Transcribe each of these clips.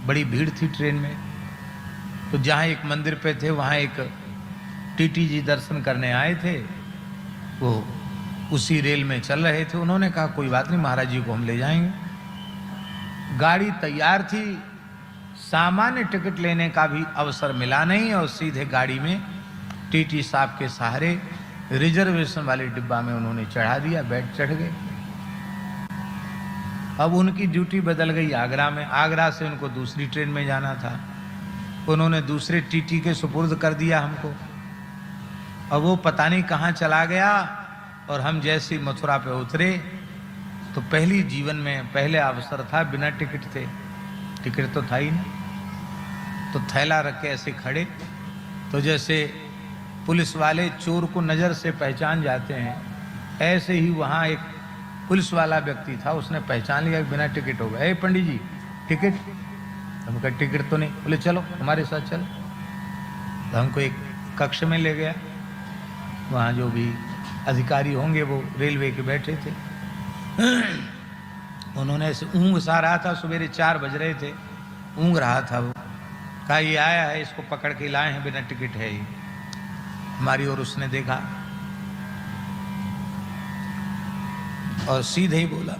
बड़ी भीड़ थी ट्रेन में। तो जहाँ एक मंदिर पे थे वहाँ एक टीटी जी दर्शन करने आए थे, वो उसी रेल में चल रहे थे। उन्होंने कहा कोई बात नहीं, महाराज जी को हम ले जाएंगे। गाड़ी तैयार थी, सामान्य टिकट लेने का भी अवसर मिला नहीं और सीधे गाड़ी में टीटी साहब के सहारे रिजर्वेशन वाले डिब्बा में उन्होंने चढ़ा दिया, बैठ चढ़ गए। अब उनकी ड्यूटी बदल गई आगरा में। आगरा से उनको दूसरी ट्रेन में जाना था, उन्होंने दूसरे टीटी के सुपुर्द कर दिया हमको। अब वो पता नहीं कहाँ चला गया और हम जैसी मथुरा पे उतरे तो पहली जीवन में पहले अवसर था, बिना टिकट थे, टिकट तो था ही नहीं। तो थैला रख के ऐसे खड़े, तो जैसे पुलिस वाले चोर को नज़र से पहचान जाते हैं, ऐसे ही वहाँ एक पुलिस वाला व्यक्ति था, उसने पहचान लिया बिना टिकट होगा। ए पंडित जी टिकट? हम कहा टिकट तो नहीं। बोले चलो हमारे साथ चलो। तो हमको एक कक्ष में ले गया, वहाँ जो भी अधिकारी होंगे वो रेलवे के बैठे थे। उन्होंने ऐसे ऊँग सा रहा था, सवेरे 4 बज रहे थे, ऊँग रहा था वो। कहा ये आया है, इसको पकड़ के लाए हैं, बिना टिकट है ये। हमारी ओर उसने देखा और सीधे ही बोला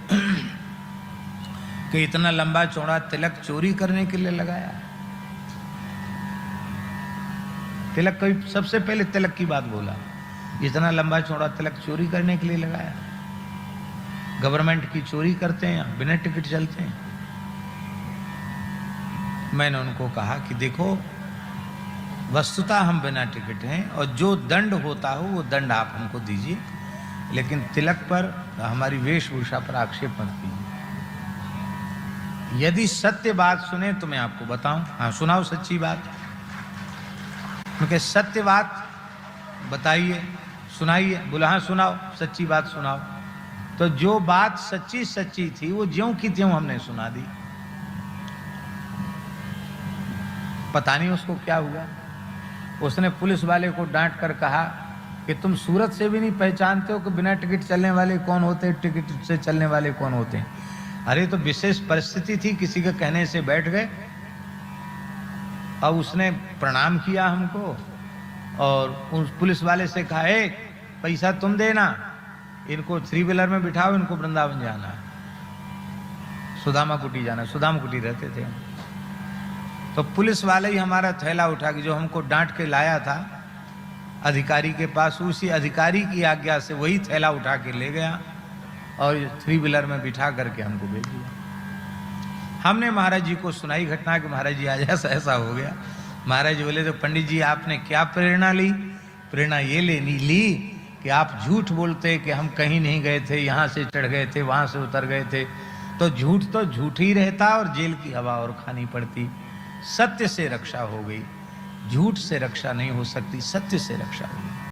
कि इतना लंबा चौड़ा तिलक चोरी करने के लिए लगाया। तिलक कोई सबसे पहले तिलक की बात बोला, इतना लंबा चौड़ा तिलक चोरी करने के लिए लगाया। गवर्नमेंट की चोरी करते हैं, यहाँ बिना टिकट चलते हैं। मैंने उनको कहा कि देखो वस्तुतः हम बिना टिकट हैं और जो दंड होता हो वो दंड आप हमको दीजिए, लेकिन तिलक पर हमारी वेशभूषा पर आक्षेप मत कीजिए। यदि सत्य बात सुने तो मैं आपको बताऊं। हाँ सुनाओ सच्ची बात। क्योंकि सत्य बात बताइए, सुनाइए। बोला हाँ सुनाओ, सच्ची बात सुनाओ। तो जो बात सच्ची सच्ची थी वो ज्यों की त्यों हमने सुना दी। पता नहीं उसको क्या हुआ, उसने पुलिस वाले को डांट कर कहा कि तुम सूरत से भी नहीं पहचानते हो कि बिना टिकट चलने वाले कौन होते हैं, टिकट से चलने वाले कौन होते हैं। अरे तो विशेष परिस्थिति थी, किसी के कहने से बैठ गए। अब उसने प्रणाम किया हमको और उस पुलिस वाले से कहा ए पैसा तुम देना, इनको 3 व्हीलर में बिठाओ, इनको वृंदावन जाना है, सुदामा कुटी जाना। सुदामा कुटी रहते थे हम। तो पुलिस वाले ही हमारा थैला उठा के, जो हमको डांट के लाया था अधिकारी के पास, उसी अधिकारी की आज्ञा से वही थैला उठा के ले गया और 3 व्हीलर में बिठा करके हमको भेज दिया। हमने महाराज जी को सुनाई घटना कि महाराज जी आज ऐसा ऐसा हो गया। महाराज जी बोले तो पंडित जी आपने क्या प्रेरणा ली? प्रेरणा ये ली कि आप झूठ बोलते कि हम कहीं नहीं गए थे, यहाँ से चढ़ गए थे, वहाँ से उतर गए थे, तो झूठ ही रहता और जेल की हवा और खानी पड़ती। सत्य से रक्षा हो गई, झूठ से रक्षा नहीं हो सकती, सत्य से रक्षा हो गई।